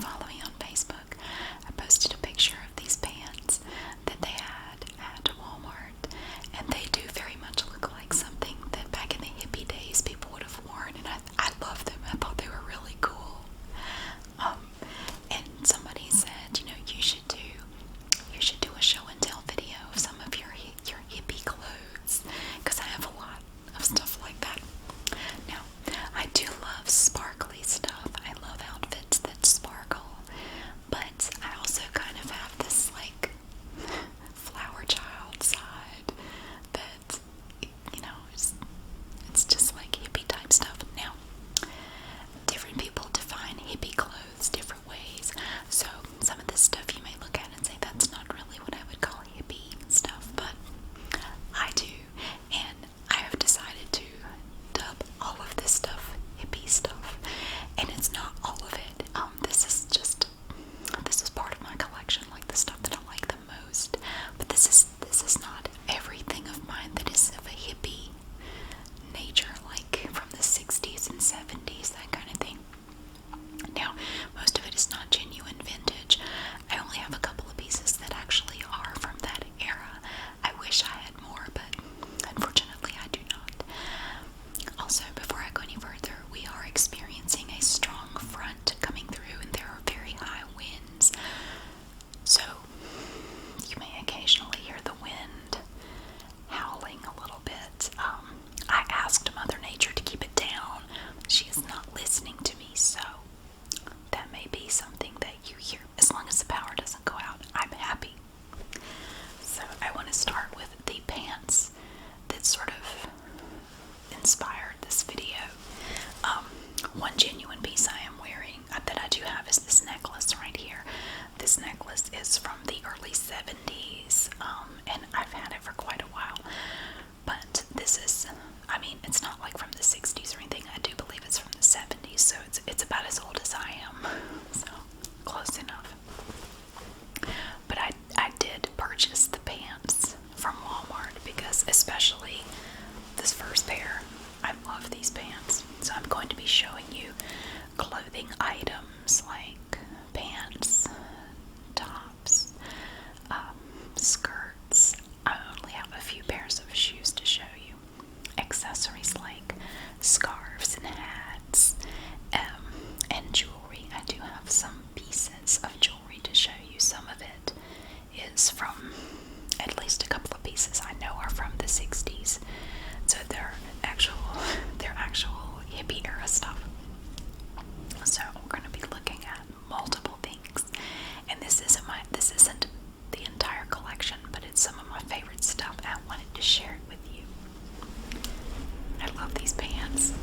follow me on Facebook, I posted a picture of these pants that they had at Walmart, and they do very much look like something that back in the hippie days people would have worn, and I love them. I thought they were really cool. And somebody said, you should do a show and tell video of some of your hippie clothes, because I have a lot of stuff like that. Now, I do love sparkly stuff. I love outfits that sparkle, but I also kind of have this like flower child side that, it's just like hippie type stuff. Now, different people define hippie clothes different ways. So some of this stuff you may look at and say that's not really what I would call hippie stuff, but I do, and I have decided to dub all of this stuff hippie stuff, and it's not all of it. This is part of my collection, like the stuff that I like the most. But this is not everything of mine that is of a hippie nature, like from the 60s and 70s, that kind of thing. Now, most of it is not genuine vintage. I only have a couple of pieces that actually are from that era. I wish I had more, but unfortunately I do not. Also, before I go any further, we are experiencing a strong front coming through, and there are very high winds. So, you may occasionally hear the wind howling a little bit. I asked Mother Nature to keep it down. She is not listening to me, so that may be something that you hear. As long as the power doesn't go out, I'm happy. So I want to start with the pants that sort of inspired this video. One genuine piece I am wearing that I do have is this necklace right here. This necklace is from the early 70s, and I've had it for quite a while. But this is, it's not like from the 60s or anything. I do believe it's from the 70s, so it's about as old as I am. So, close enough. But I did purchase the pants from Walmart because, especially this first pair, I love these pants. So I'm going to be showing you clothing items like pants, tops, skirts. I only have a few pairs of shoes to show you. Accessories like scarves and hats, and jewelry. I do have some pieces of jewelry to show you. Some of it is from, at least a couple of pieces I know are from the 60s. So they're actual hippie era stuff. So we're going to be looking at multiple things, and this isn't the entire collection, but it's some of my favorite stuff. I wanted to share it with you. I love these pants.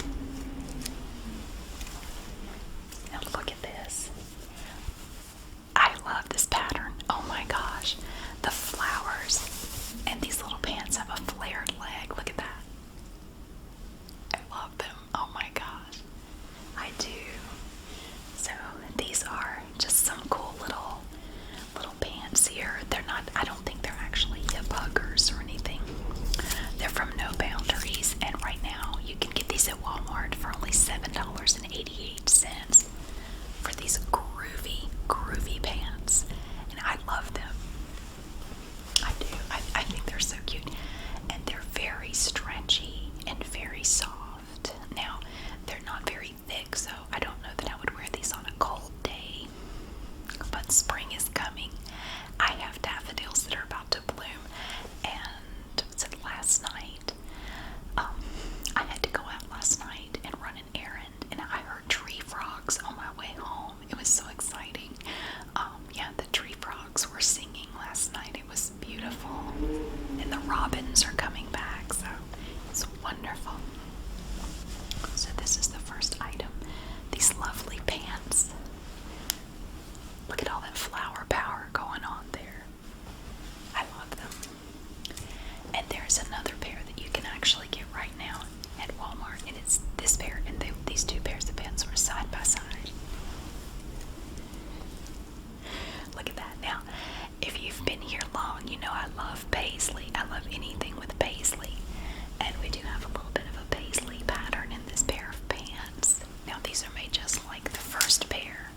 Now look at this. I love this pattern. Oh my gosh. The flowers. And these little pants have a flared leg. Look at that. I love them. Oh my gosh. I do. So these are just some cool little pants here. They're not, I don't think they're actually hip huggers or anything. They're from No Boundaries, and right now you can get these at Walmart for only $7.88 for these groovy pants, and I love them. I do. I think they're so cute, and they're very stretchy and very soft. Now, they're not very thick, so I don't know that I would wear these on a cold day, but spring is coming. I have daffodils that are about to bloom, and last night, I had to go out last night and run an errand, and I heard tree frogs on my way home. It was so exciting. The tree frogs were singing last night. It was beautiful, and the robins are coming back, so it's wonderful. So this is the first item. These lovely pants. Look at all that flower power going on there. I love them. And there's another pair that you can actually get right now at Walmart, and it's this pair, and these two pairs of pants were side by side. Look at that. Now, if you've been here long, you know I love paisley. I love anything with paisley, and we do have a little bit of a paisley pattern in this pair of pants. Now, these are made just like the first pair.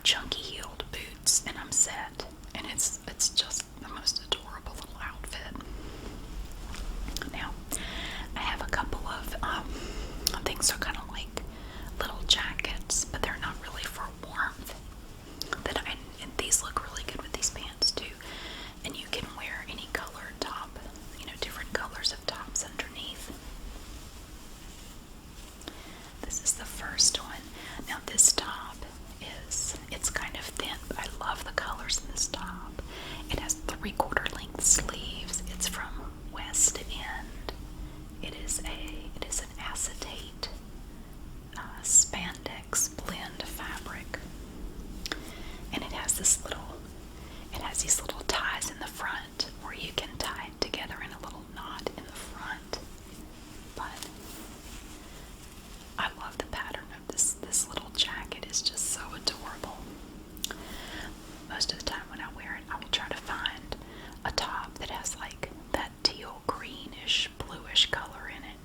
chunky heeled boots, and I'm set. And it's just the most adorable little outfit. Now, I have a couple of things that are kind of like little jackets, but they're not really for warmth. And these look really good with these pants too. And you can wear any colored top, different colors of tops underneath. This is the first one. Now this top it's kind of thin, but I love the colors in this top. It has 3/4 length sleeves. It's from West End. It is an acetate spandex blend fabric, and it has these little ties in the front where you can tie it together in a little knot in the front. But I love the pattern of this little jacket. It's just so adorable. Most of the time when I wear it, I will try to find a top that has like that teal greenish bluish color in it.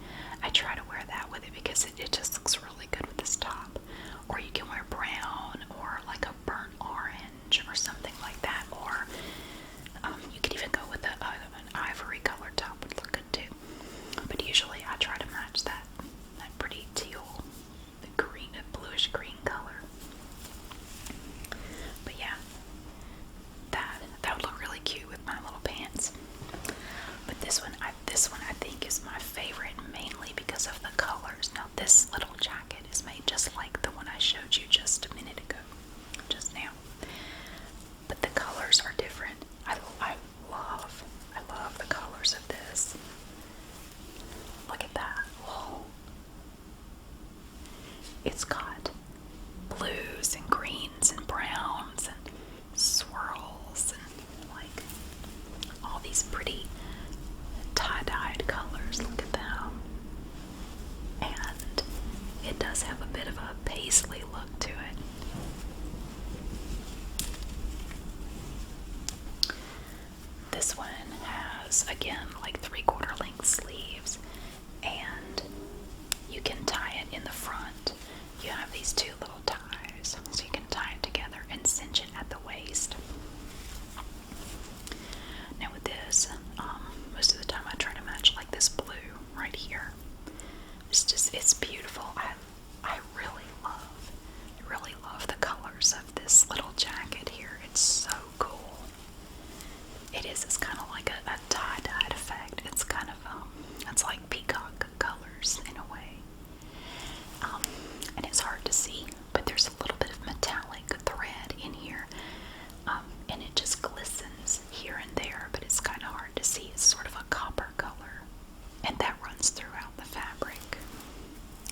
I try to wear that with it because it just looks really good with this top. Or you can wear brown or like a burnt orange or something like that. Or you could even go with an ivory colored top would look good too. But usually I try to match that pretty teal, the green, bluish green color. But yeah, that would look really cute with my little pants. But this one I think is my favorite, mainly because of the colors. Now this little jacket is made just like the one I showed you just a minute ago, just now. But the colors are different. I love the colors of this. Look at that. Whoa. It's got blues and greens and browns and swirls and like all these pretty tie-dyed colors. Look at them. And it does have a bit of a paisley look to it. This one has, again, like 3/4 length sleeves, and you can tie it in the front. You have these two little ties, so you can tie it together and cinch it at the waist. Now with this, most of the time I try to match like this blue right here. It's beautiful. I really love the colors of this little jacket here. It's so cool. It's kind of like a tie-dyed effect. It's kind of, it's like peacock colors in a way. And it's hard to see, but there's a little bit of metallic thread in here. And it just glistens here and there, but it's kind of hard to see. It's sort of a copper color. And that runs throughout the fabric.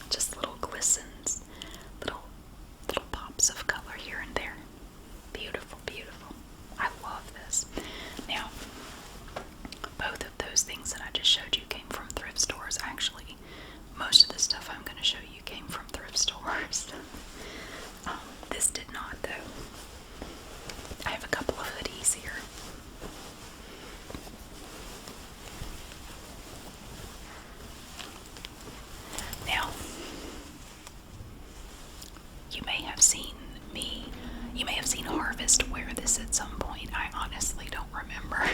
Just little glistens, little pops of color here and there. Beautiful, beautiful. I love this. Now, both of those things that I just showed you came from thrift stores. Actually, most of the stuff I'm going to show you came from thrift stores. This did not, though. I have a couple of hoodies here. Now, you may have seen Harvest wear this at some point. I honestly don't remember.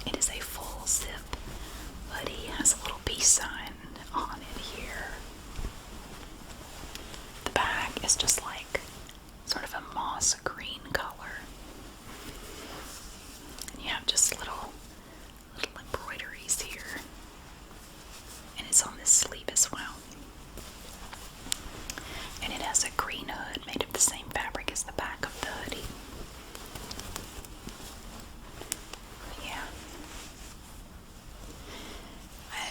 It is a full zip hoodie. It has a little peace sign on it here. The back is just like sort of a moss green color. And you have just little embroideries here. And it's on this sleeve as well. And it has a green hood made of the same fabric as the back of the hoodie. Yeah.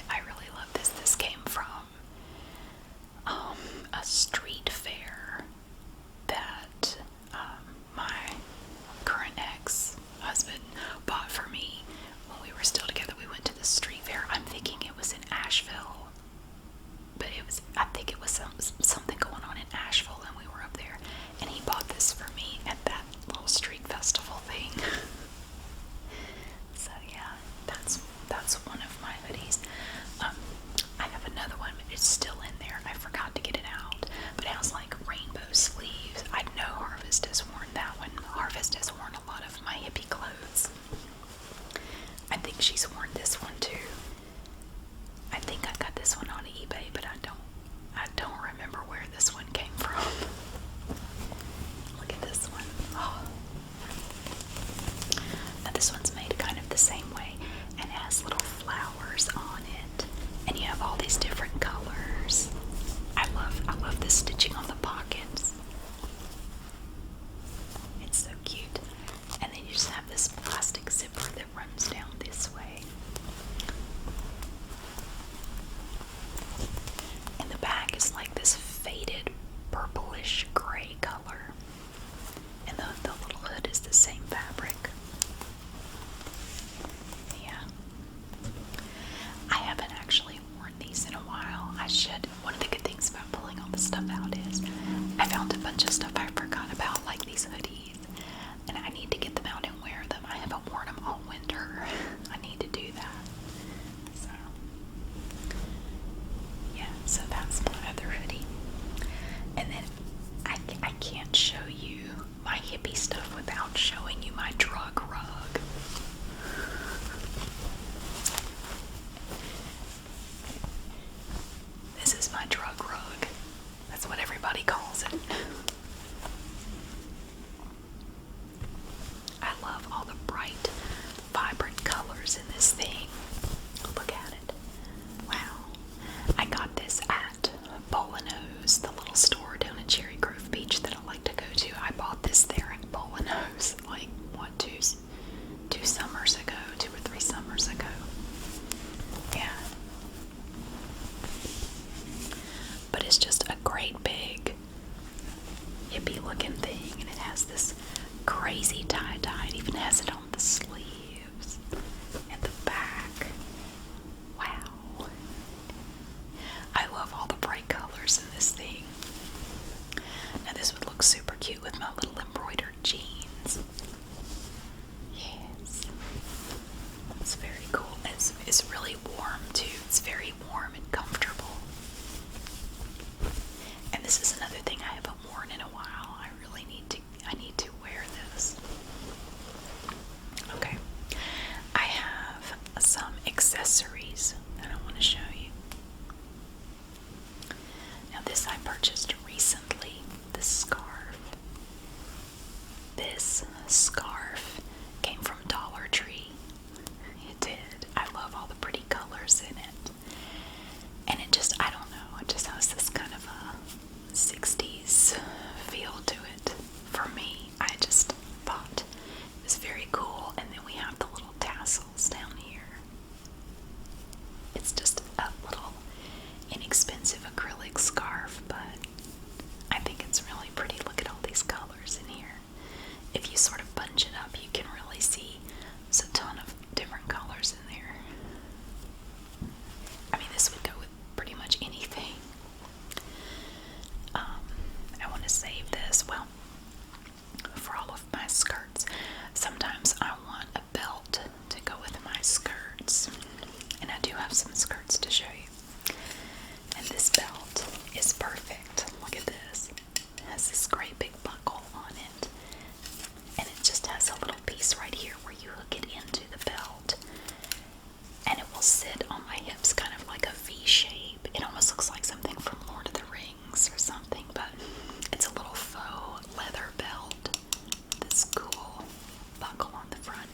I really love this. This came from a street fair that my current ex-husband bought for me when we were still together. We went to the street fair. I'm thinking it was in Asheville. But I think it was something going on in Asheville, and we were up there. I found a bunch of stuff I forgot about, like these hoodies, and I need to get them out and wear them. I haven't worn them all winter. I need to do that. So, yeah, so that's my other hoodie. And then I can't show you my hippie stuff without showing you my drug rug. This is my drug rug. That's what everybody calls it. I love all the bright, vibrant colors in this thing. Look at it. Wow. I got this at Bolanos, the little store down in Cherry Grove Beach that I like to go to. I bought this there at Bolanos, like, what, two summers ago, 2 or 3 summers ago. Yeah. But it's just a great big hippie looking thing, and it has this crazy tie-dye. It even has it on the sleeves and the back. Wow. I love all the bright colors in this thing. Now this would look super cute with my little embroidered jeans. Yes. It's very cool. It's really warm too. It's very warm and comfortable. And this is another thing I haven't worn in a while. I need to wear this. Okay. I have some accessories that I want to show you. Now this I purchased recently. This scarf. This scarf came from Dollar Tree. It did. I love all the pretty colors in it. And it just, I don't know, it just has this kind of a 60s feel to it. For me, I just thought it was very cool. And then we have the little tassels down here. It's just a little inexpensive acrylic scarf, but I think it's really pretty. Look at all these colors in here. If you sort of bunch it up, you can really see there's a ton of different colors in there. I mean, this would go with pretty much anything. I want to save this, well, for all of my skirts. Sometimes I want a belt to go with my skirts, and I do have some skirts to show you. And this belt is perfect. Look at this. It has this great big buckle on it, and it just has a little piece right here where you hook it into the belt, and it will sit on my hips kind of like a V shape. It almost looks like something from Lord of the Rings or something, but it's a little faux leather belt with this cool buckle on the front,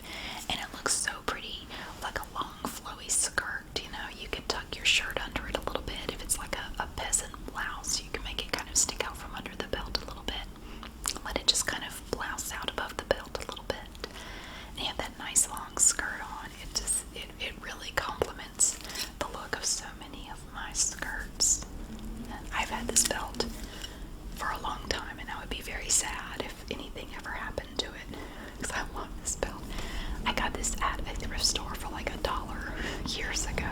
and it looks so pretty, like a long flowy skirt. You know, you can tuck your shirt under it a little bit. If it's like a peasant blouse, you can make it kind of stick out from under the belt a little bit. Let it just kind of blouse out above the belt a little bit. And you have that nice long skirt on. It really complements the look of so many of my skirts. I've had this belt for a long time, and I would be very sad if anything ever happened to it, because I love this belt. I got this at a thrift store for like $1 years ago.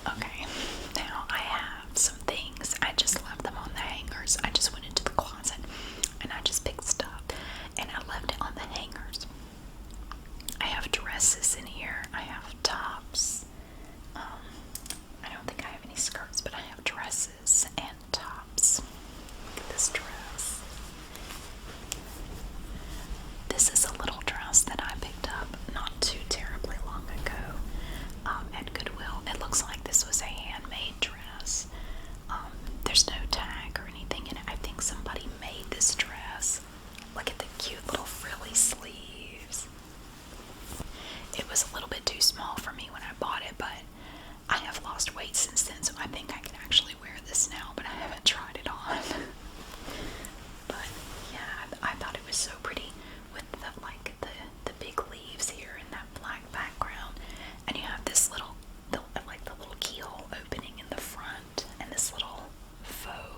Okay, now I have some things. I just left them on the hangers. I just went into the closet and I just picked stuff and I left it on the hangers. I have dresses in here. I have tops. I don't think I have any skirts, but I have dresses and tops. Look at this dress. This is a little dress that I picked up not too terribly long ago at Goodwill. It looks like this was a handmade dress. There's no tag or anything in it. I think somebody made this dress. Look at the cute little frilly sleeves. It was a little bit too small for me when I bought it, but I have lost weight since then, so I think I can actually wear this now, but I haven't tried it on. But yeah, I thought it was so pretty with the big leaves here and that black background, and you have this little, the little keyhole opening in the front, and this little faux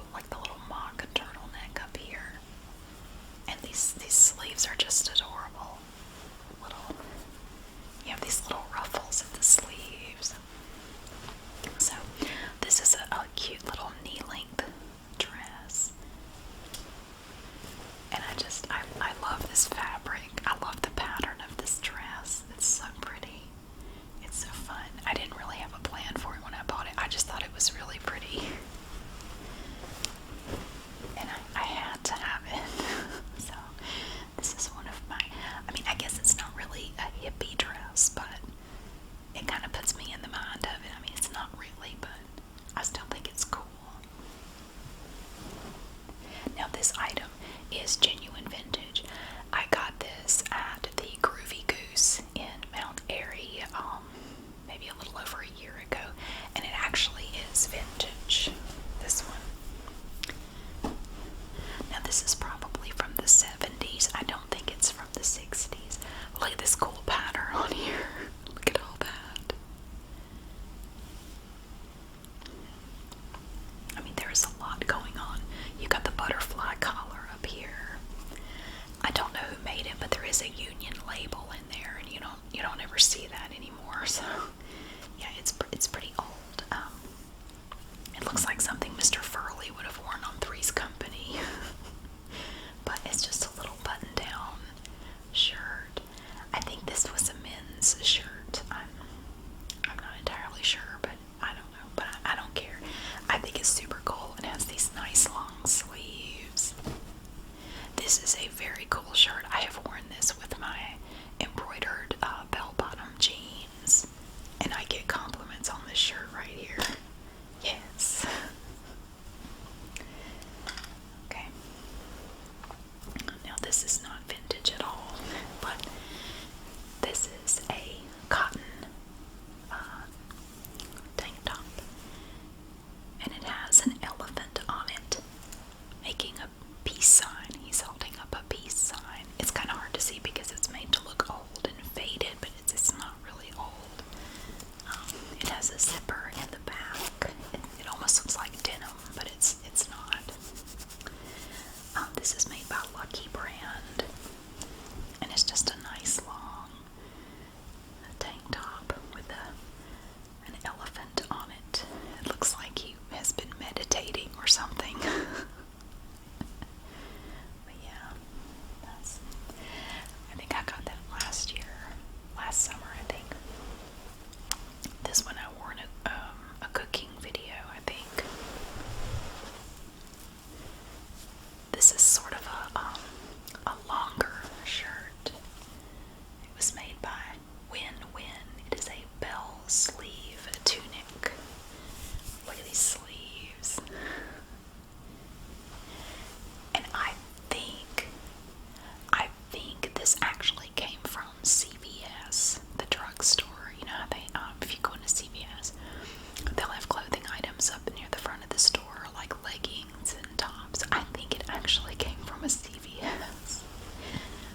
has a Union label in there, and you don't ever see that anymore. So yeah, it's pretty old. It looks like something Mr. Furley would have worn on Three's Company. But it's just a little button-down shirt. I think this was a men's shirt. I'm not entirely sure, but I don't know. But I don't care. I think it's super cool. It has these nice long sleeves. This is a very cool shirt. I have worn this with my embroidered bell-bottom jeans, and I get compliments on this shirt right here. Yes. Okay. Now this is not vintage at all, but this is a cotton tank top, and it has an elephant on it making a peace sign. He's holding up a peace sign. It's kind of hard to see because it's made to look old and faded, but it's not really old. It has a zipper in the back. It almost looks like denim, but it's not. This is made by Lucky Brand, and it's just a nice long tank top with an elephant on it. It looks like he has been meditating or something. But yeah, I think I got that last summer, I think. This one I wore in a cooking video, I think. This is sort of a longer shirt. It was made by Win Win. It is a bell sleeve tunic. Look at these sleeves. And I think this actually came from CVS, the drugstore. You know how they, if you go into CVS, they'll have clothing items up near the front of the store, like leggings and tops. I think it actually came from a CVS.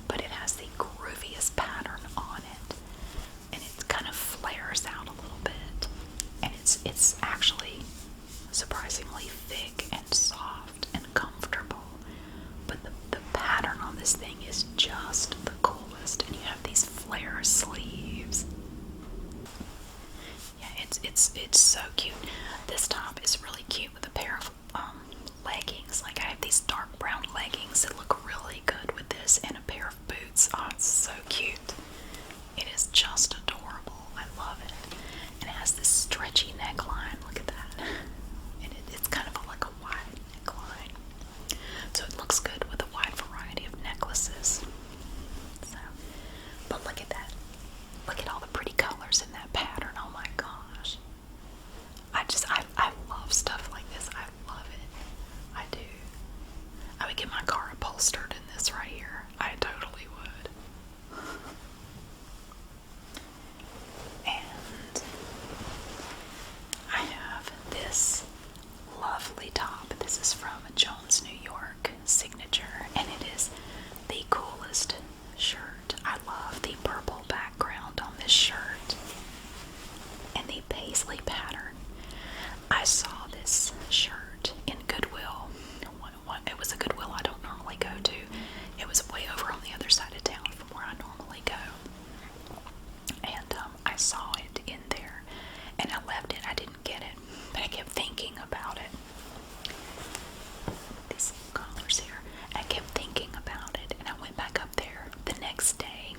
But it has the grooviest pattern on it, and it kind of flares out a little bit. And it's actually surprisingly thick and soft and comfortable. But the pattern on this thing is just the coolest, and you have these flare sleeves. Yeah, it's so cute. This top is really cute with a pair of leggings. Like, I have these dark brown leggings that look really good with this, and a pair of boots. Oh, it's so cute. It is just adorable. I love it. And it has this stretchy neckline. Look at that. And it's kind of like a wide neckline. So it looks good with a wide variety of necklaces. So, but look at that. Look at all the pretty colors in that pattern. Oh my gosh. I love stuff like this. I love it. I do. I would get my car upholstered in this right here. I totally would. And I have this lovely top. This is from Jones, New York Signature, and it is the coolest shirt. I love the purple background on this shirt and the paisley pattern. I saw this shirt in Goodwill. It was a Goodwill I don't normally go to. It was way over on the other side of town from where I normally go. And I saw it in there, and I left it. I didn't get it, but I kept thinking about it. These collars here. I kept thinking about it, and I went back up there the next day,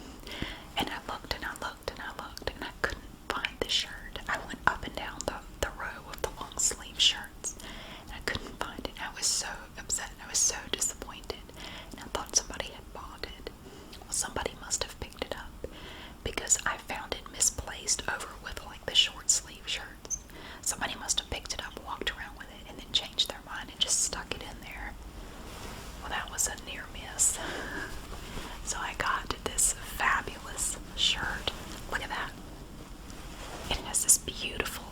and I looked and I looked and I looked, and I couldn't find the shirt. I went up and down the row of the long sleeve shirts, and I couldn't find it. I was so upset. I was so disappointed, and I thought somebody had bought it. Well, somebody must have picked it up, because I found it misplaced over with like the short sleeve shirts. Somebody must have picked it up, walked around with it, and then changed their mind and just stuck it in there. Well, that was a near miss. So I got this fabulous shirt. Look at that. It has this beautiful,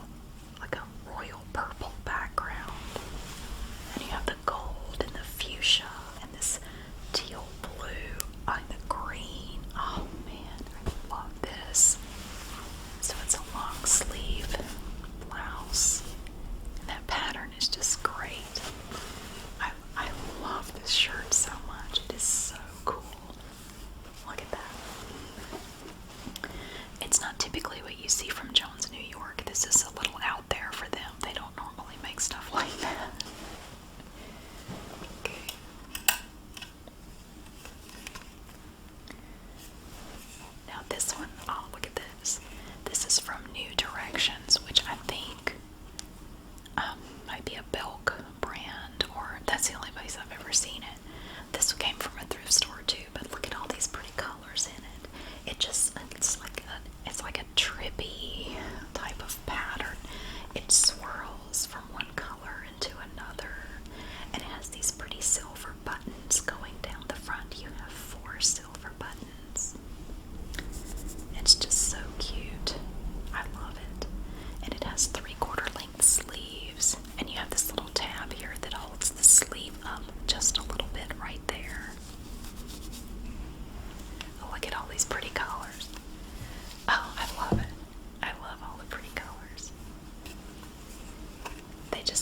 like a royal purple background. And you have the gold and the fuchsia That's the only place I've ever seen it. This came from a thrift store too, but look at all these pretty colors in it. It's like a trippy type of pattern. It swirls from one color into another, and it has these pretty silver buttons going down the front. You have 4 silver buttons. It's just so cute. I love it. And it has 3/4 length sleeves, and you have this little tab here that holds the sleeve up just a little bit right there. Oh, look at all these pretty colors. Oh, I love it. I love all the pretty colors.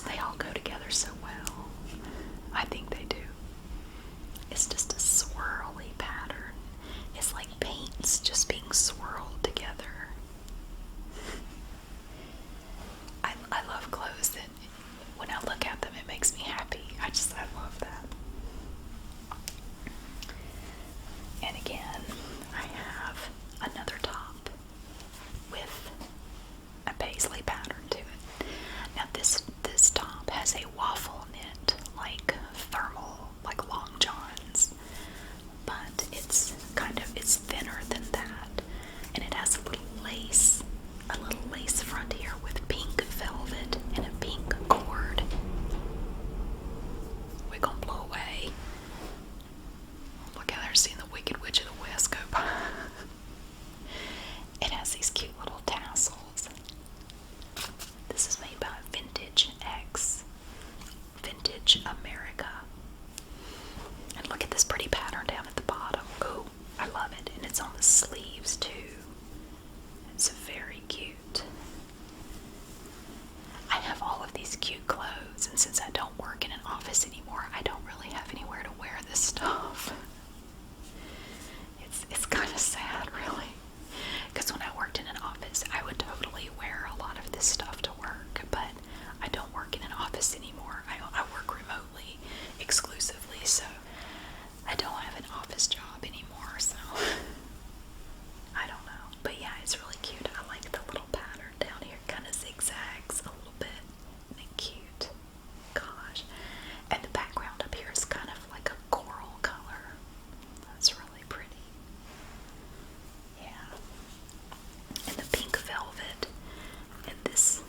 They all go together so well. I think they do. It's just a swirly pattern. It's like paints just being swirled together. I love clothes that when I look at them it makes me happy. I love that. And again, I have another top with a paisley pattern to it. Now this top has a waffle knit, like thermal, like long johns, but it's thinner than that, and it has a little lace front here with pink velvet and a pink cord. We're gonna blow away. Look how they're seeing the Wicked Witch of the West go by. It has these cute little tassels. This is made by Vintage X, Vintage America. And look at this pretty pattern down at the bottom. Oh, I love it. And it's on the sleeves too. It's very cute. I have all of these cute clothes, and since I don't work in an office anymore, I don't really have anywhere to wear this stuff. It's kind of sad, really. Because when I worked in an office, I would totally wear a lot of this stuff to work, but I don't work in an office anymore. I work remotely exclusively, so I don't have an office job anymore, so I don't know. But yeah, it's really cute. I like the little pattern down here. Kind of zigzags a little bit. Isn't it cute? Gosh. And the background up here is kind of like a coral color. That's really pretty. Yeah. And the pink velvet and this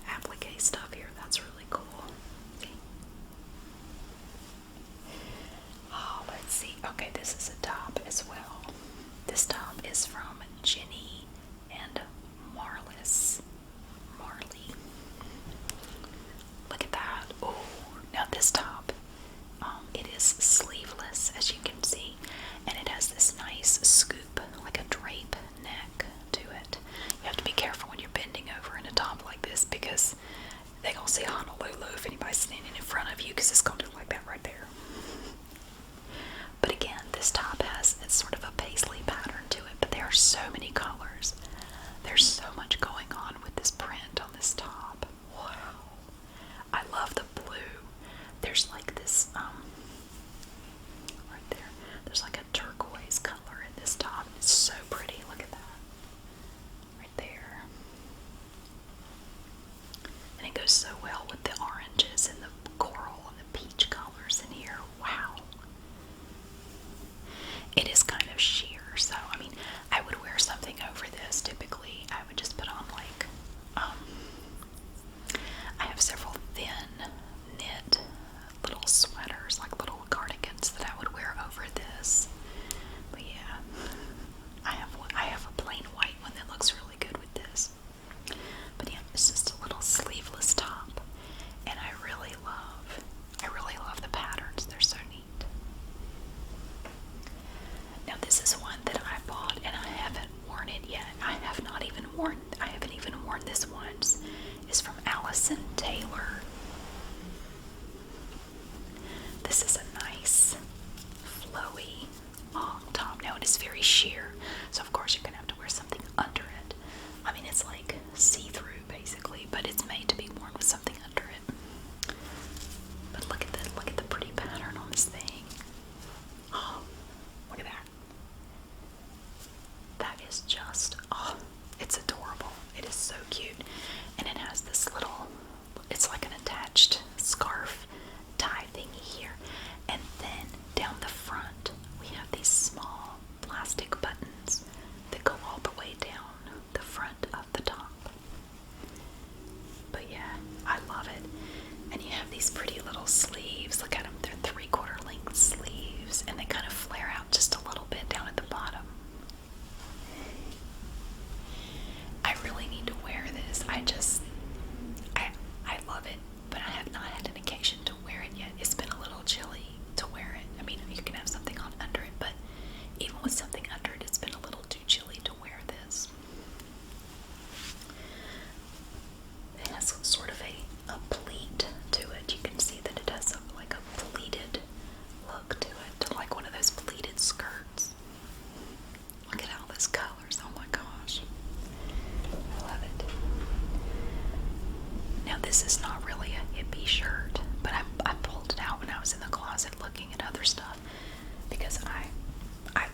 applique stuff here, that's really cool. See? Oh, let's see. Okay, this is a top as well. This top is from Jenny and Marley. Look at that. Oh, now this top, it is sleeveless, as you can see, and it has this nice scoop, like a drape neck to it. You have to be careful when you're bending over in a top like this, because they're going to see Honolulu if anybody's standing in front of you, because it's going to look like that right there. But again, this top has sort of a paisley pattern to it, but there are so many colors. There's so much going on with this print on this top. Wow. I love the blue. There's like this, right there, there's like a turquoise color in this top. It's so pretty. Look at that. Right there. And it goes so well with the oranges and the coral and the peach colors in here. Wow. It is kind of sheer, so I mean, I would wear something over this. Typically, I would just put on like, I have several thin knit little sweaters, like little cardigans that I would wear over this. But yeah, I have a plain white one that looks really good with this. But yeah, it's just a little sleeveless top, and I really love the patterns. They're so neat. Now this is one that I bought and I haven't worn it yet. I haven't even worn this once. It's from Allison Taylor. This is a nice flowy long top. Now it is very sheer, so of course you're gonna have to wear something under it. I mean, it's like see-through basically, but it's made to be worn with something under it. But look at the pretty pattern on this thing. Oh, look at that. That is just, oh, it's adorable. It is so cute. And it has this little these pretty little sleeves. Look at them. They're 3/4 length sleeves, and they kind of flare out just a little bit down at the bottom. I really need to wear this. I love it, but I have not had an occasion to wear it yet. It's been a little chilly to wear it. I mean, you can have something on under it, but even with something under it, it's been a little too chilly to wear this. It has sort of a pleat to it. You can see that it has like a pleated look to it, like one of those pleated skirts. Look at all those colors. Oh my gosh. I love it. Now this is not really a hippie shirt, but I pulled it out when I was in the closet looking at other stuff because I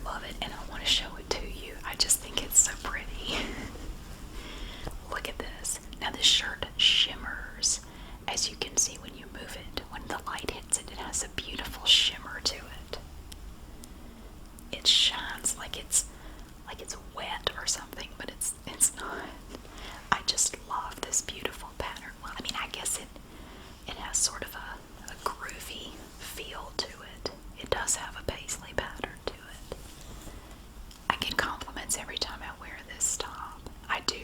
love it and I want to show it to you. I just think it's so pretty. Look at this. Now this shirt shimmers, as you can see when you move it. When the light hits it, it has a beautiful shimmer to it. It shines like it's wet or something, but it's not. I just love this beautiful pattern. Well, I mean, I guess it has sort of a groovy feel to it. It does have a paisley pattern to it. I get compliments every time I wear this top. I do.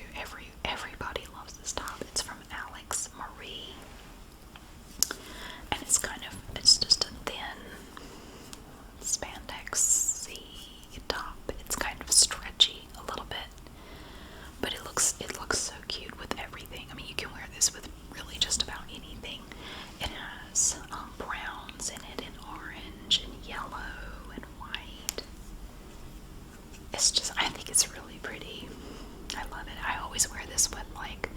Everybody loves this top. It's from Alex Marie. And it's just a thin spandex-y top. It's kind of stretchy a little bit. But it looks so cute with everything. I mean, you can wear this with really just about anything. It has browns in it, and orange, and yellow, and white. I think it's really pretty. I love it. I always wear this with like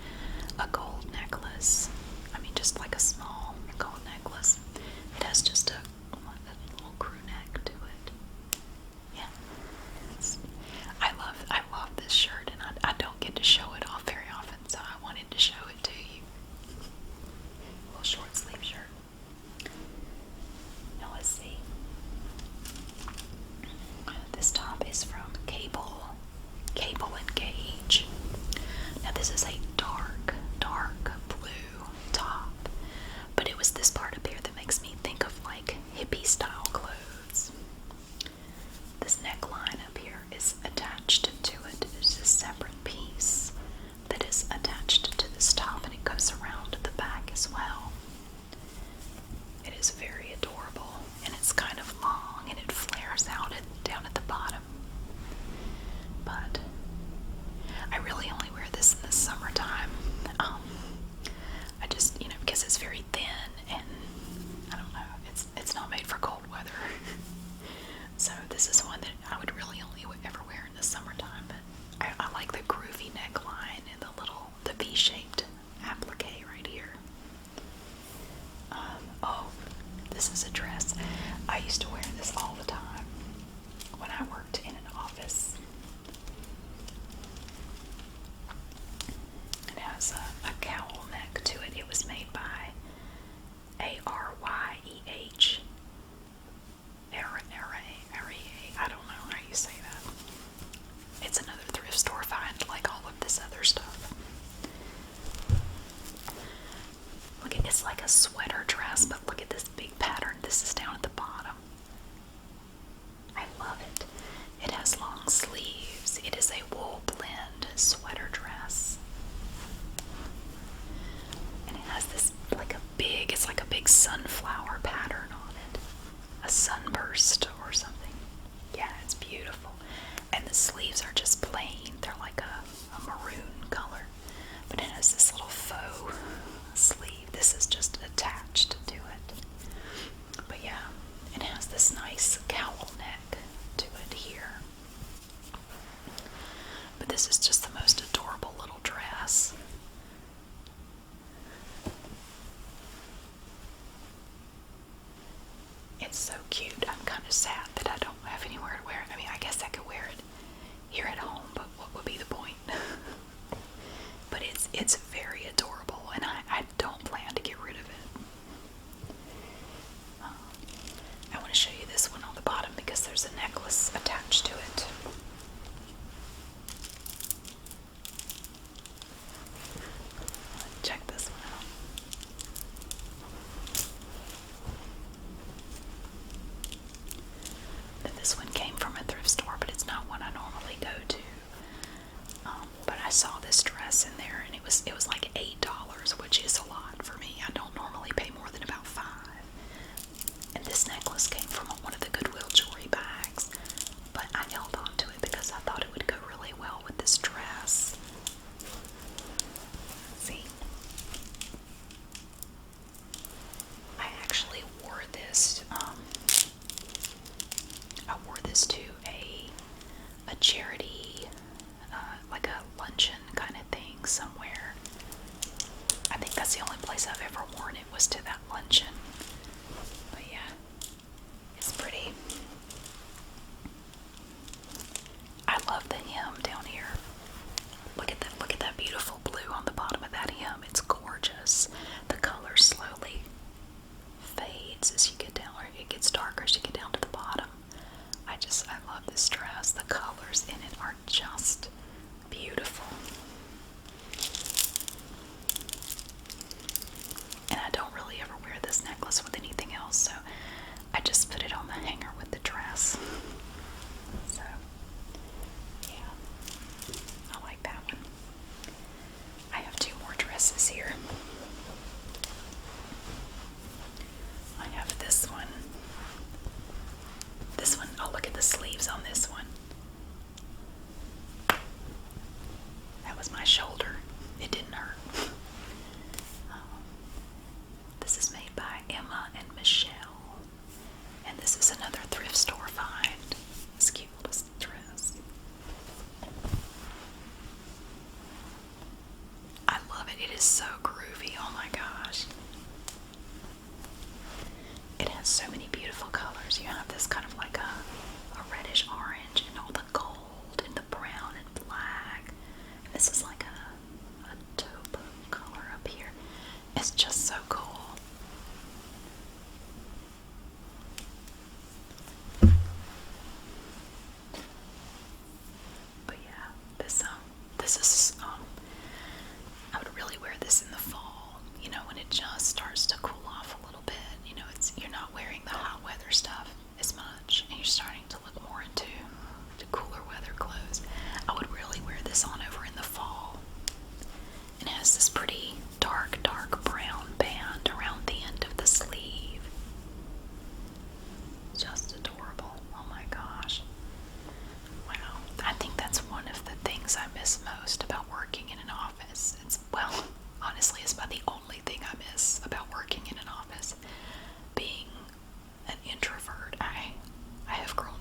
a gold necklace. I mean, just like a small gold necklace. It has just a little crew neck to it. Yeah. I love this shirt, and I don't get to show it off very often, so I wanted to show it to you. A little short sleeve shirt. Now let's see. This top is from Cable and Gauge. Now this is a dark blue top, but it was this part up here that makes me think of like hippie style clothes. This neckline up here is attached to it. It's a separate piece that is attached to this top, and it goes around the back as well. It is very adorable, and it's kind of long, and it flares out down at the bottom. But I really only wear this in the summertime. I just, because it's very thin, and I don't know, it's not made for cold weather. So this is one that I would really only ever wear in the summertime. But I like the groovy neckline and the V-shaped applique right here. Oh, this is a dress. I used to wear this all the time when I worked in an office. It has a cowl neck to it. It was made by Aryeh. I don't know how you say that. It's another thrift store find, like all of this other stuff. Look at it's like a sweater dress, but look at this big pattern. This is down at the bottom. I love it. It has long sleeves. It is a wool blend sweater dress. And it has this it's like a big sunflower pattern on it. A sunburst or something. Yeah, it's beautiful. And the sleeves are just plain. They're like a maroon color. But it has this little faux sleeve. This is just attached to it. But yeah, it has this nice cowl neck to it here. But this is just the most adorable little dress. It's so cute. I'm kind of sad that I don't have anywhere to wear it. I mean, I guess I could wear it here at home, but what would be the point? But it's very adorable, and I don't plan to get rid of it. I want to show you this one on the bottom because there's a necklace attached to it. Check this one out. this one came from a thrift store, but it's not one I normally go to. But I saw this dress in there, and it was like $8, which is a lot for me. I don't normally pay more than about $5. And this necklace came from one of the Goodwill jewelry bags, but I held on to it because I thought it would go really well with this dress. See, I actually wore this. I wore this to a charity, like a luncheon kind of thing somewhere. I think that's the only place I've ever worn it, was to that luncheon. But yeah, it's pretty. I love the hem down here. Look at that beautiful blue on the bottom of that hem. It's gorgeous. The color slowly fades as you get down, or it gets darker as you get down to the bottom. I love this dress. The colors in it are just beautiful. And I don't really ever wear this necklace with anything else, so I just put it on the hanger with the dress. So, yeah, I like that one. I have 2 more dresses here. I have this one. Oh, look at the sleeves on this one. That was my shoulder. It didn't hurt. This is made by Emma and Michelle. And this is another thrift store find. This cute little dress. I love it. It is so groovy. Oh my gosh. It has so many beautiful colors. You have this kind of like a reddish orange, and all the gold and the brown and black. And this is like a taupe color up here. It's just so cool. But yeah, this is I would really wear this in the fall, you know, when it just starts to cool off a little bit. You know, you're not wearing the hot weather stuff as much, and you're starting to look more into cooler weather clothes. I would really wear this on over in the fall. And it has this pretty dark brown band around the end of the sleeve. Just adorable. Oh my gosh. Wow. I think that's one of the things I miss most about working in an office. Well, honestly, it's about the only thing I miss about working in an office. Being an introvert. I have grown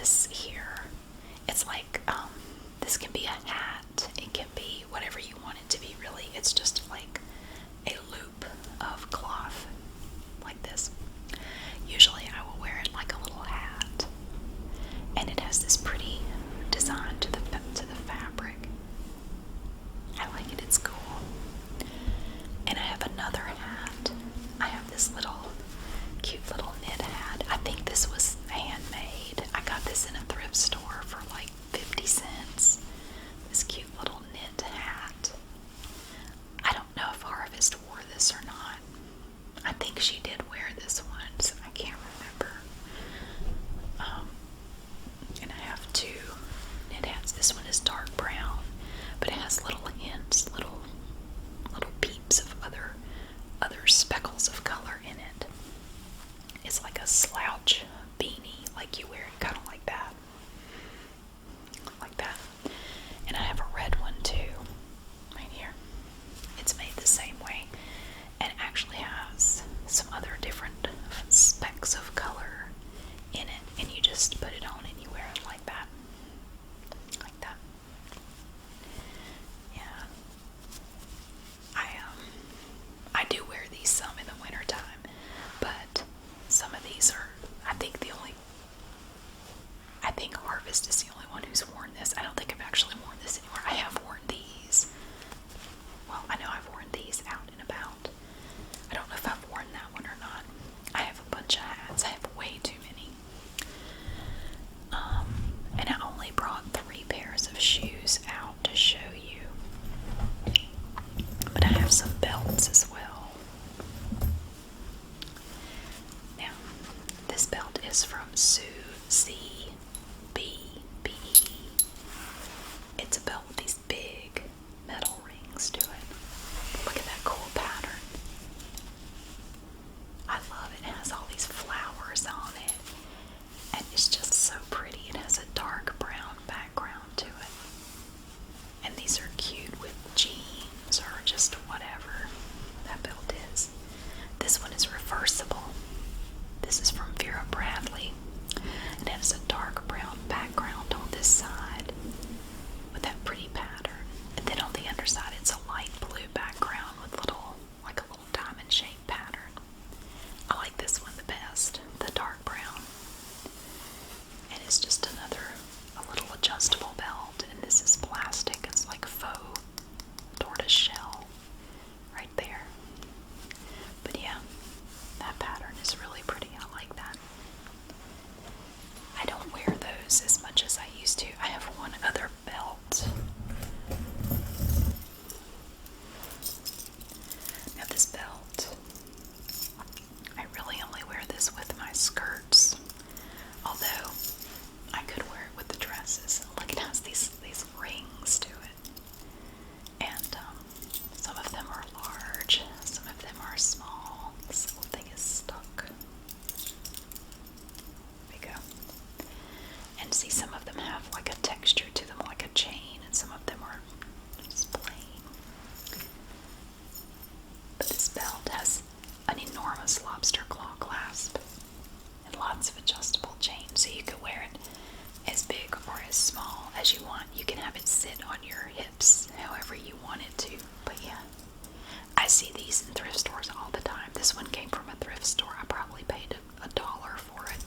this here. It's like, this can be a hat. It can be whatever you want it to be, really. It's just like a loop of cloth, like this. Usually I will wear it like a little hat. And it has this pretty design to the fabric. I like it, it's cool. And I have another hat. I have this little cute little knit hat. I think this was handmade. I got this in a thrift store for like 50 cents. This cute little knit hat. I don't know if Harvest wore this or not. I think she did wear this once. I can't remember. And I have two knit hats. This one is dark brown, but it has little hints, little peeps of other speckles of color in it. It's like a slouch beanie, like you wear it, kind of like that. Like that. And I have a red one too, right here. It's made the same way, and it actually has some other different specks of color in it, and you just put it on and you wear it like that. Like that. Yeah. I do wear these some in the winter time, but some of these are, I think Harvest is the only one who's worn this. I don't think I've actually worn this anywhere. I have worn these. Well, I know I've worn these out and about. I don't know if I've worn that one or not. I have a bunch of hats. I have way too many. And I only brought 3 pairs of shoes out to show you. But I have some belts as well. Now, this belt is from CBBE. It's a belt with these big metal rings to it. Look at that cool pattern. I love it. It has all these flowers on it. And it's just so pretty. It has a dark brown background to it. And these are cute with jeans or just whatever that belt is. This one is reversible. This is from Vera Bradley. And it has a dark brown background on this side with that pretty pattern. And then on the underside it's a light blue background with like a little diamond shaped pattern. I like this one the best, the dark brown. And it's just a little adjustable belt, and this is plastic. It's like faux tortoise shell right there. But yeah, that pattern is really pretty. I like that. I don't wear those as much as I used to. I have one other belt. Now this belt, I really only wear this with my skirts. Although I could wear it with the dresses. Look, it has these rings to it. And some of them are large, some of them are small. This little thing is stuck. There we go. And see, some of them have like a texture to them, like a chain, and some of them are just plain. But this belt has an enormous lobster claw clasp and lots of adjustable chains, so you can wear it as big or as small as you want. You can have it sit on your hips however you want it to. But yeah, I see these in thrift stores all the time. This one came from a thrift store. I probably paid $1 for it.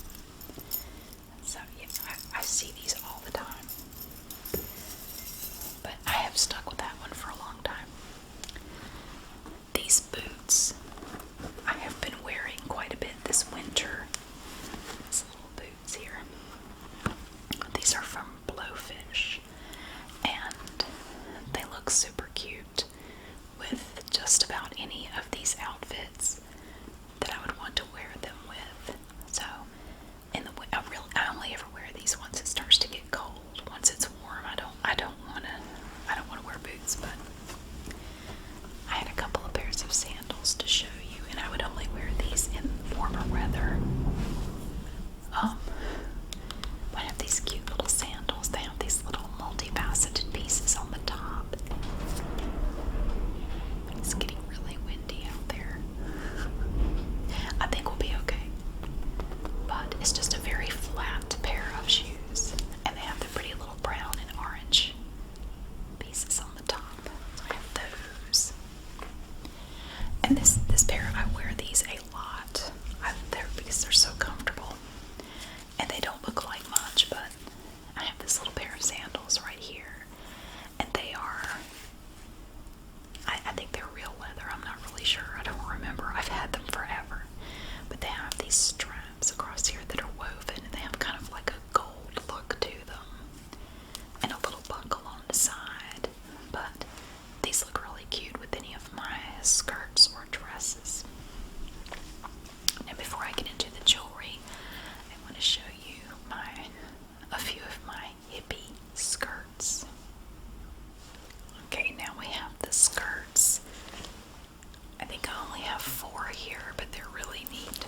So yeah, I see these all the time. straps across here that are woven, and they have kind of like a gold look to them, and a little buckle on the side. But these look really cute with any of my skirts or dresses. Now, before I get into the jewelry, I want to show you a few of my hippie skirts. Okay, now we have the skirts. I think I only have 4 here, but they're really neat.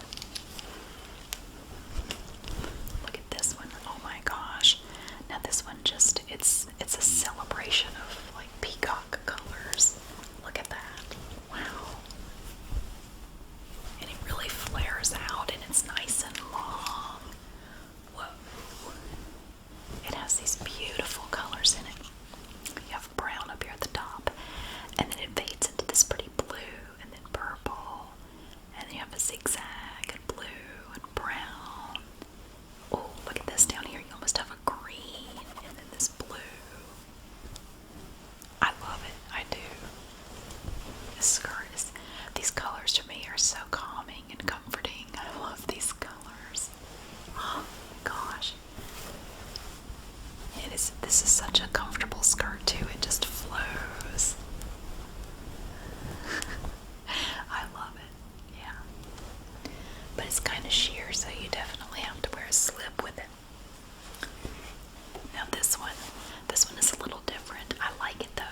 Look at this one. Oh my gosh. Now this one it's a celebration of like peacock colors. Look at that. Wow. And it really flares out and it's nice and long. Whoa. It has these beautiful colors in it. You have brown up here at the top, and then it fades into this pretty blue, and then purple, and then you have a zigzag and blue and brown. Oh, look at this down here. You almost have a green, and then this blue. I love it. I do. This skirt these colors to me are so calming and comforting. I love these colors. Oh gosh. This is such a comfortable skirt too. It just flows. I love it. Yeah. But it's kind of sheer, so you definitely have to wear a slip with it. Now this one is a little different. I like it though.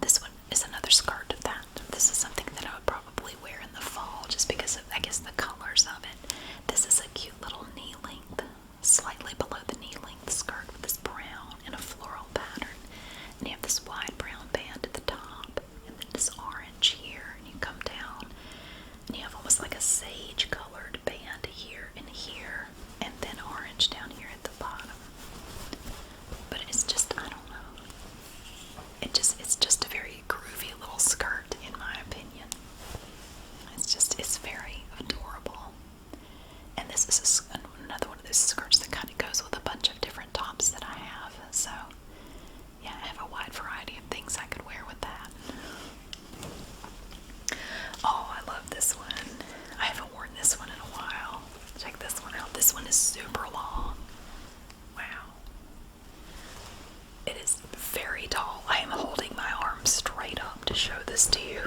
This one is another skirt that this is something that I would probably wear in the fall just because of, I guess, the colors of it. This is a cute little knee length, slightly below the knee length skirt with this brown and a floral pattern. And you have this wide brown band at the top, and then this orange here, and you come down, and you have almost like a sage colored band here, and then orange down here at the bottom. But it's just, I don't know. It's just a very groovy little skirt, in my opinion. It's very adorable. And this is another one of those skirts that kind of goes with a bunch of different tops that I have. So, yeah, I have a wide variety of things I could wear with that. Oh, I love this one. I haven't worn this one in a while. Check this one out. This one is super long. Wow. It is very tall. I am holding my arm straight up to show this to you.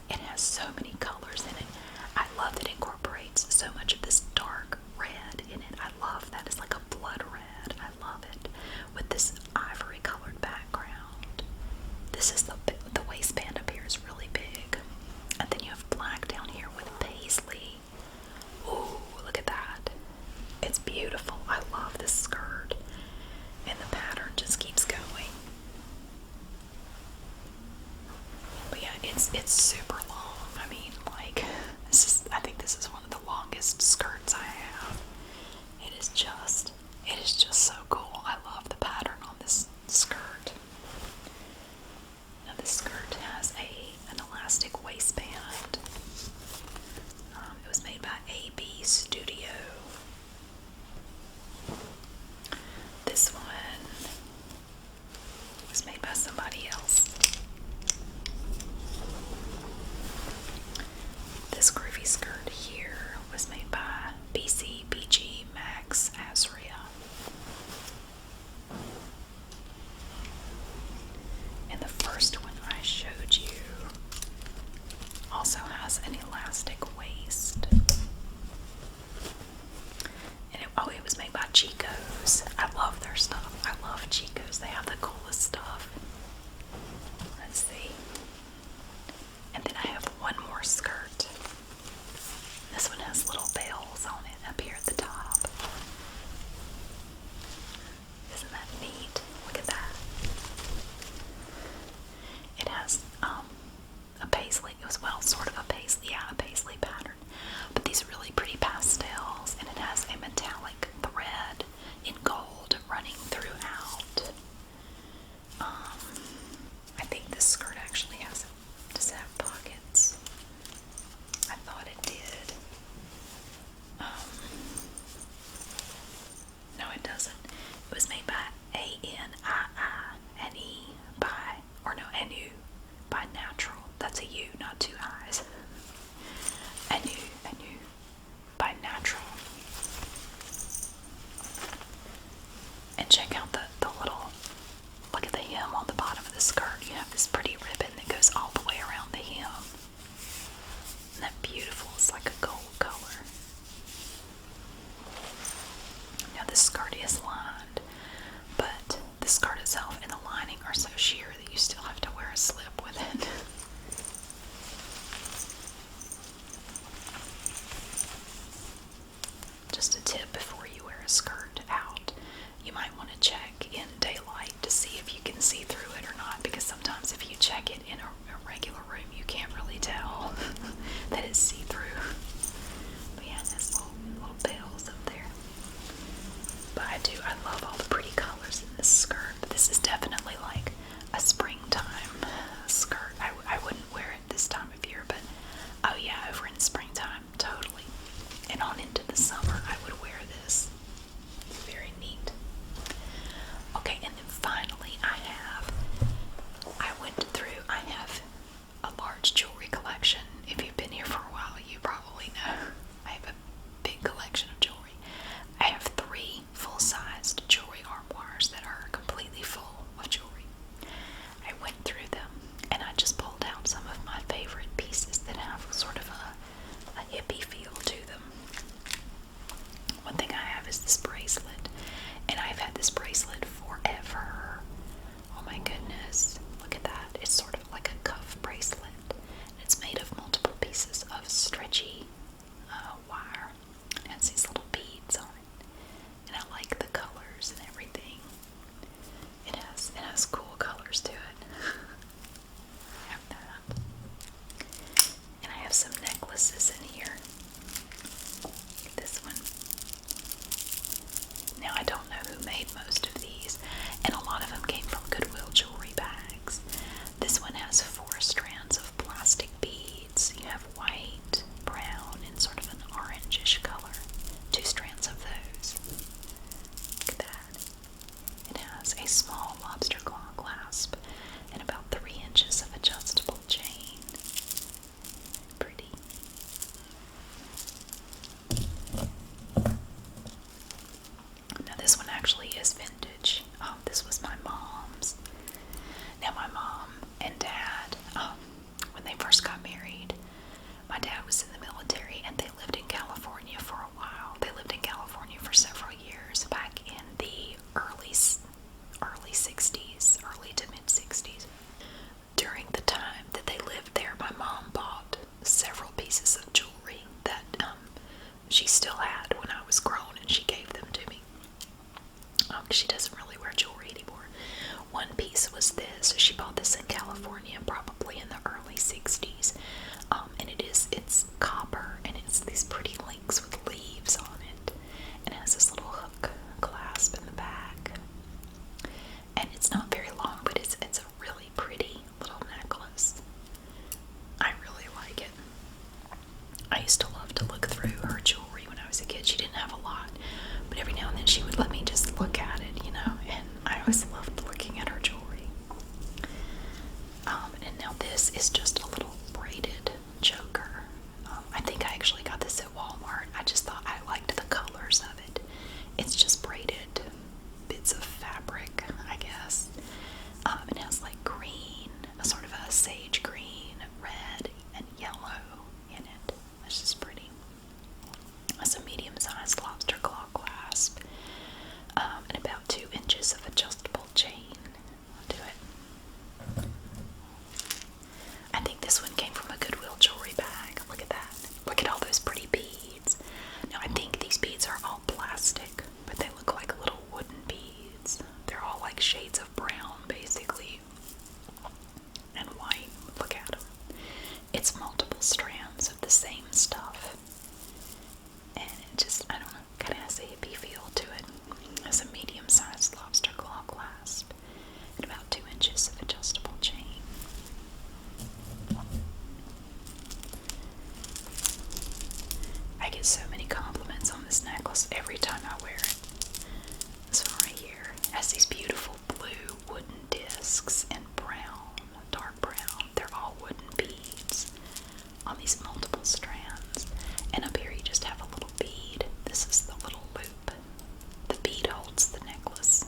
It has so many colors in it. I love that it incorporates so much of this dark red in it. I love that. It's like a blood red. I love it. With this ivory colored background. This is the waistband up here is really big. And then you have black down here with paisley. Ooh, look at that. It's beautiful. I love this skirt. And the pattern just keeps going. But yeah, it's super long. I mean, like, I think this is one of the longest skirts I have. It is just so cool. I love the pattern on this skirt. Now this skirt has an elastic waistband. It was made by AB Studio. This one was made by somebody else. This groovy skirt here was made by BCBG Max Azria. And the first one I showed you also has an elastic waist. And it was made by Chico's. I love their stuff. I love Chico's. They have the coolest stuff. Let's see. And then I have one more skirt. This one has little bells on it up here at the top. Isn't that neat? Look at that. It has a paisley. It was, well, sort of a paisley, yeah, a paisley pattern. But these really pretty pastels, and it has a metallic thread in gold running throughout. I think this skirt actually does it have pockets? check out the little, look at the hem on the bottom of the skirt. You have this pretty ribbon that goes all the way around the hem. Isn't that beautiful? It's like a gold color. Now this skirt is lined, but the skirt itself and the lining are so sheer that you still have to wear a slip with it. Just a tip before you wear a skirt out, you might want to check in daylight to see if you can see through it or not, because sometimes if you check it in a regular room, you can't really tell that it's see-through. But yeah, it has little bells up there. But I love all the pretty colors in this skirt. But this is definitely like a springtime skirt. I wouldn't wear it this time of year, but oh yeah, over in springtime, totally. And on into the summer, I would wear this. It's very neat. Okay, and then finally I have a large jewelry collection. If you've been here for a while, you probably know I have a big collection of jewelry. I have 3 full-sized jewelry armoires that are completely full of jewelry. I went through them and I just pulled out some of my favorite pieces that have sort of a hippie feel to them. One thing I have is this bracelet, and I've had this bracelet forever. Oh my goodness, look at that. It's sort of like a cuff bracelet. It's made of multiple pieces of stretchy wire. It has these little beads on it, and I like the colors and everything. It has cool colors to it. I have that. And I have some necklaces in here. This one. Now I don't know who made most of these, and a lot of them came from Goodwill jewelry bags. This one has 4 strands of plastic beads. You have white, brown, and sort of an orangish color. 2 strands of those. Look at that. It has a small lobster claw clasp and about 3 inches of adjustable chain. Pretty. Now this one actually is vintage. This was my mom's. Now my mom and dad, when they first got married, my dad was in the military and they lived in California for a while. They lived in California for several years back in the early 60s, early to mid 60s. During the time that they lived there, my mom bought several pieces of jewelry that she still had when I was grown, and she gave them to me. She doesn't really wear jewelry anymore. One piece was this. She bought this in California, probably in the early 60s. And it's copper, and it's these pretty links with leaves on it. And it has this little hook clasp in the back. And it's not very long, but it's a really pretty little necklace. I really like it. I used to love to look through her jewelry when I was a kid. She didn't have a lot, but every now and then she would let me just look at it, and I always loved looking at her jewelry. And now this is just a little braided choker. I think I actually got this at Walmart. I just thought I liked the colors of it. It's just braided bits of fabric, I guess. It has like green, a sort of a sage green, red, and yellow in it. It's just pretty. It's a medium-sized lobster claw clasp, and about 2 inches of adjustable chain to it. I think this one came from a Goodwill jewelry bag. Look at that. Look at all those pretty beads. Now I think these beads are all plastic, but they look like little wooden beads. They're all like shades of brown, basically, and white. Look at them. It's multiple strands of the same stuff. And it just, I don't know, kind of has a hippie feel to it. It has a medium-sized lobster claw clasp and about 2 inches of adjustable chain. I get so many compliments on this necklace every time I wear it. This one right here has these beautiful blue wooden discs and brown, dark brown. They're all wooden beads on these multiple strands. And up here you just have a little bead. This is the little loop. The bead holds the necklace.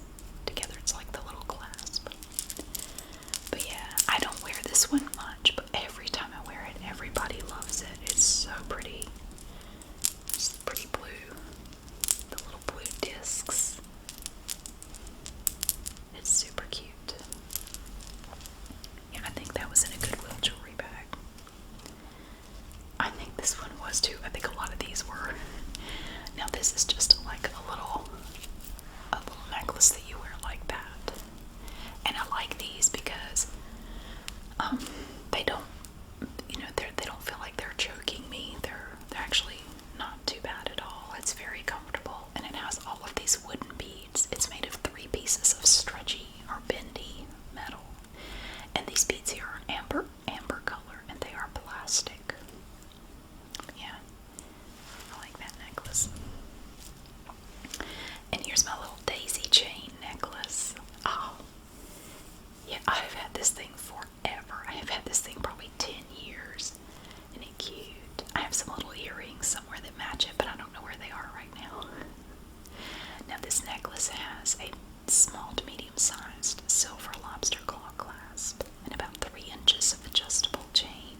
this is just like a little necklace that you wear like that. And I like these because they don't, they don't feel like they're choking me. They're actually not too bad at all. It's very comfortable, and it has all of these wooden beads. It's made of 3 pieces of stretchy or bendy metal, and these beads here are amber color, and they are plastic. Yeah, I like that necklace. And here's my little daisy chain necklace. Oh, yeah, I've had this thing forever. I have had this thing probably 10 years. Isn't it cute? I have some little earrings somewhere that match it, but I don't know where they are right now. Now this necklace has a small to medium-sized silver lobster claw clasp and about 3 inches of adjustable chain.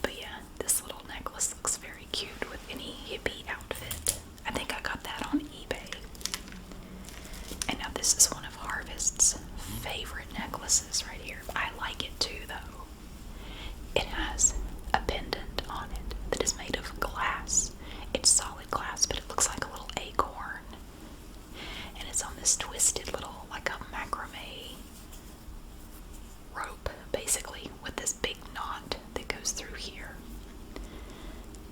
But yeah, this little necklace looks very cute with any hippie outfit. I think I got that on eBay. And now this is one of Harvest's favorite necklaces right here. I like it too, though. It has a pendant on it that is made of glass. It's solid glass, but it looks like a little acorn. And it's on this twisted little, like a macrame rope, basically, with this big knot that goes through here.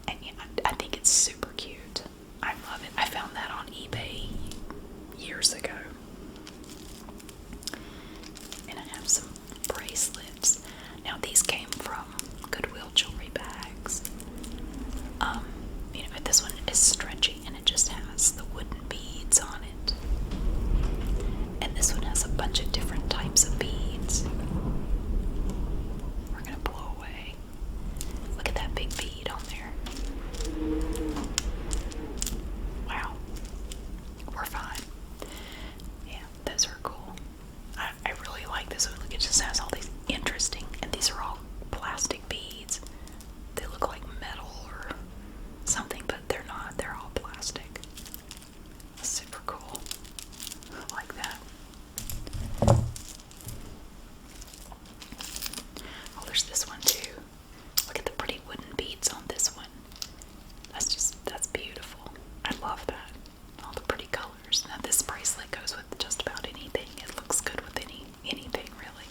And yeah, I think it's super cute. I love it. I found that on eBay years ago. And I have some bracelets. Now these came from Goodwill jewelry bags. This one is stretchy and it just has the wooden beads on it. And this one has a bunch of different types of beads. We're gonna blow away. Look at that big bead on there. Wow. We're fine. Yeah, those are cool. I really like this one. Look, it just has all these interesting, and these are all plastic beads. They look like metal or something, but they're not. They're all plastic. Super cool. I like that. Oh, there's this one too. Look at the pretty wooden beads on this one. That's beautiful. I love that. All the pretty colors. Now this bracelet goes with just about anything. It looks good with anything really.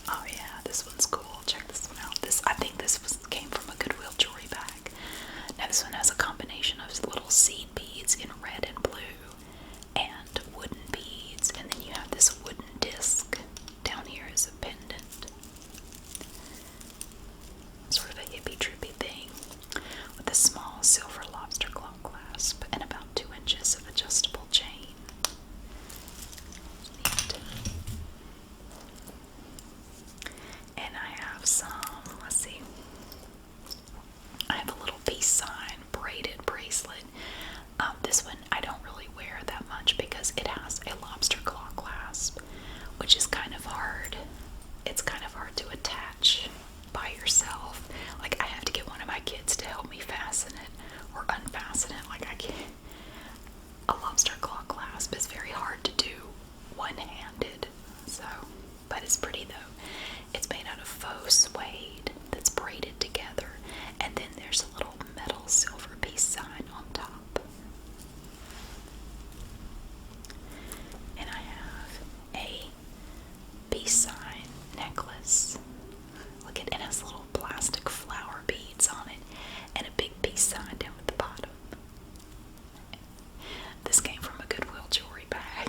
Oh yeah, this one's cool. Check this one out. I think this came from a Goodwill jewelry bag. Now this one has a combination of little seed beads in red and blue and wooden beads, and then you have this wooden disc down here as a pendant. Sort of a hippie trippy thing with a small silver lobster claw clasp and about 2 inches of adjustable chain. Neat. And I have some, let's see, I have a little peace sign braided bracelet. This one I don't really wear that much because it has a lobster claw clasp, which is kind of hard. It's kind of hard to attach by yourself. Like, I have to get one of my kids to help me fasten it or unfasten it. Like, I can't. A lobster claw clasp is very hard to do one-handed. So, but it's pretty though. It's made out of faux suede that's braided together, and then there's a little metal silver peace sign on top. And I have a peace sign necklace. Look, it has little plastic flower beads on it and a big peace sign down at the bottom. This came from a Goodwill jewelry bag,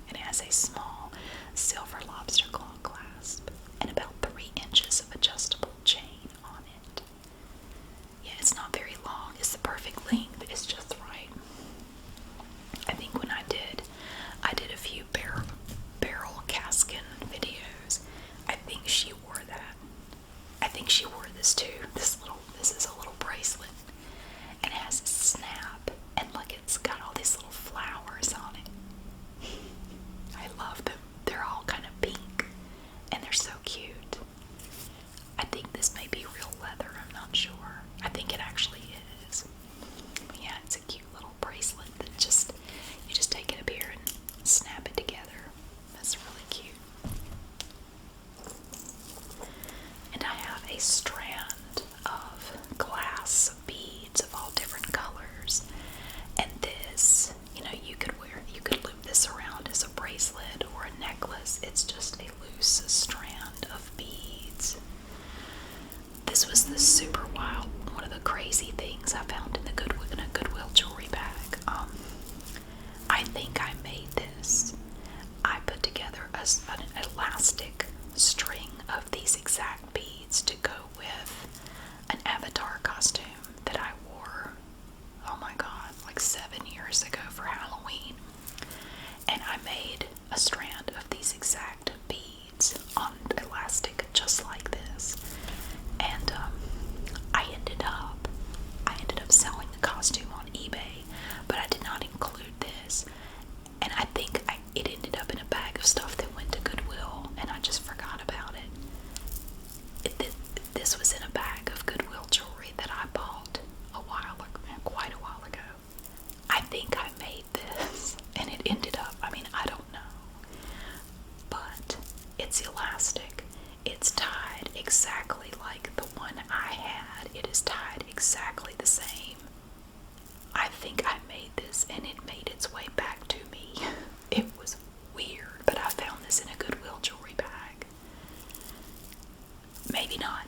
and it has a small silver lobster claw clasp and about 3 inches of adjustable chain on it. Yeah, it's not very long. It's the perfect length. It's just right. I think when I did a few barrel caskin videos, I think she wore that. I think she wore this too. This is a little bracelet, and it has a snap, and look, it's got all these little flowers on it. I love them. They're all kind of pink, and they're so cute. I think this may be real leather. I'm not sure. I think it actually is. But yeah, it's a cute little bracelet that you just take it up here and snap it together. That's really cute. And I have a strand was the super wild, one of the crazy things I found in a Goodwill jewelry bag. I think I made this. I put together an elastic string of these exact beads to go with an avatar costume that I wore, oh my god, like 7 years ago for Halloween. And I made a strand of these exact beads on elastic just like this. And I ended up selling the costume on eBay, but I did not include this. And I think it ended up in a bag of stuff that went to Goodwill, and I just forgot about it. This was in a bag of Goodwill jewelry that I bought quite a while ago. I think I made this, and it ended up, I don't know. But it's elastic. It's tied exactly like the one I had. It is tied exactly the same. I think I made this, and it made its way back to me. It was weird, but I found this in a Goodwill jewelry bag. Maybe not.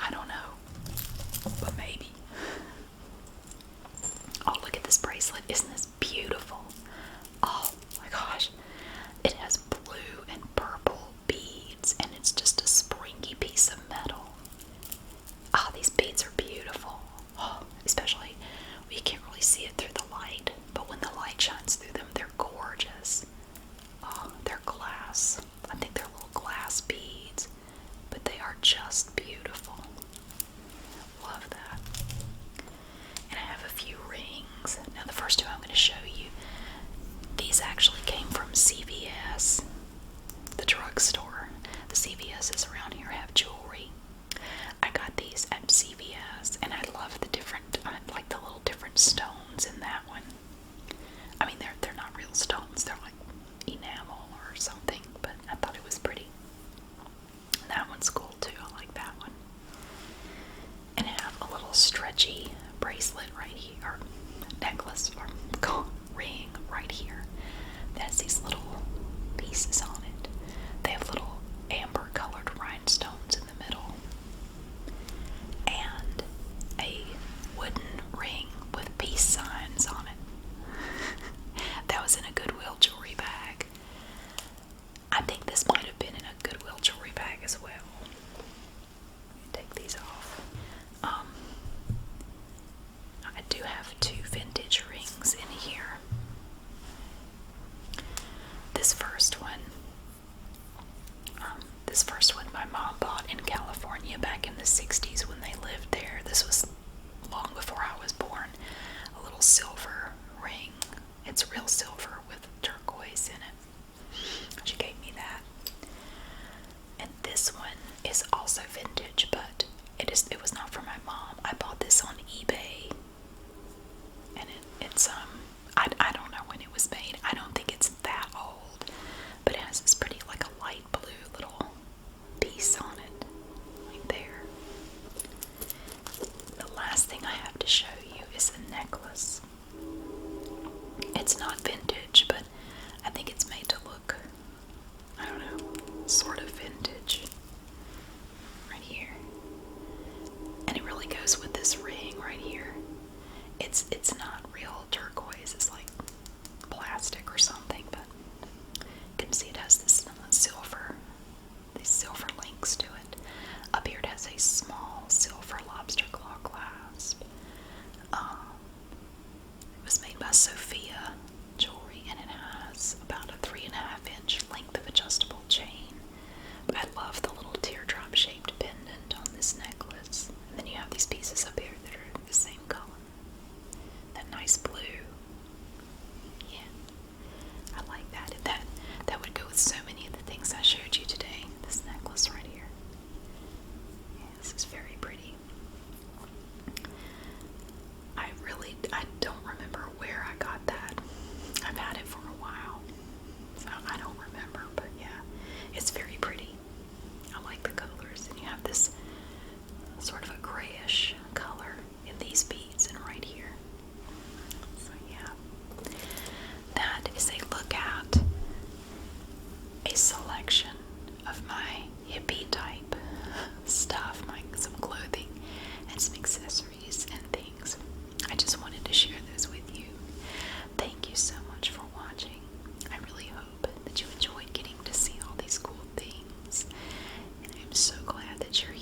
I don't know. But maybe. Oh, look at this bracelet. Isn't this beautiful? Oh my gosh. It has blue and purple beads, and it's just a springy piece of metal. Oh, these beads are beautiful. Oh, especially, you can't really see it through the light, but when the light shines through them, they're gorgeous. Oh, they're glass. I think they're little glass beads, but they are just beautiful. Love that. And I have a few rings. Now, the first two I'm going to show you, these actually came from CVS, the drugstore. The CVS's around here have jewelry. I got these at CVS, and I love I like the little different stones in that one. They're not real stones. They're like enamel or something, but I thought it was pretty. And that one's cool too. I like that one. And I have a little stretchy bracelet right here, or necklace, or ring right here. That has these little pieces on it. They have little amber colored rhinestones in the middle. And a wooden ring with peace signs on it. That was in a Goodwill jewelry bag. I think this might have been in a Goodwill jewelry bag as well. Take these off. I do have 2 vintage rings in here. This first one my mom bought in California back in the 60s when they lived there. This was long before I was born. A little silver ring. It's real silver with turquoise in it. She gave me that. And this one is also vintage, but it was not for my mom. I bought this on eBay. And it's I don't know when it was made. I don't think it's that old, but it has this pretty, like a light blue little piece on it, right there. The last thing I have to show you is a necklace. It's not vintage, but I think it's made to look, I don't know, sort of vintage. Right here. And it really goes with this ring right here. It's not real turquoise, it's like plastic or something, but you can see it has this these silver links to it. Up here it has a small silver lobster claw clasp. It was made by Sophia Jewelry, and it has about a 3.5-inch length of adjustable chain. But I love the little teardrop shaped pendant on this necklace. And then you have these pieces up here that are the same color. That nice blue. Yeah. I like that. That would go with so many of the things I showed you today. This necklace right here. Yeah, this is very and some accessories and things. I just wanted to share those with you. Thank you so much for watching. I really hope that you enjoyed getting to see all these cool things. And I'm so glad that you're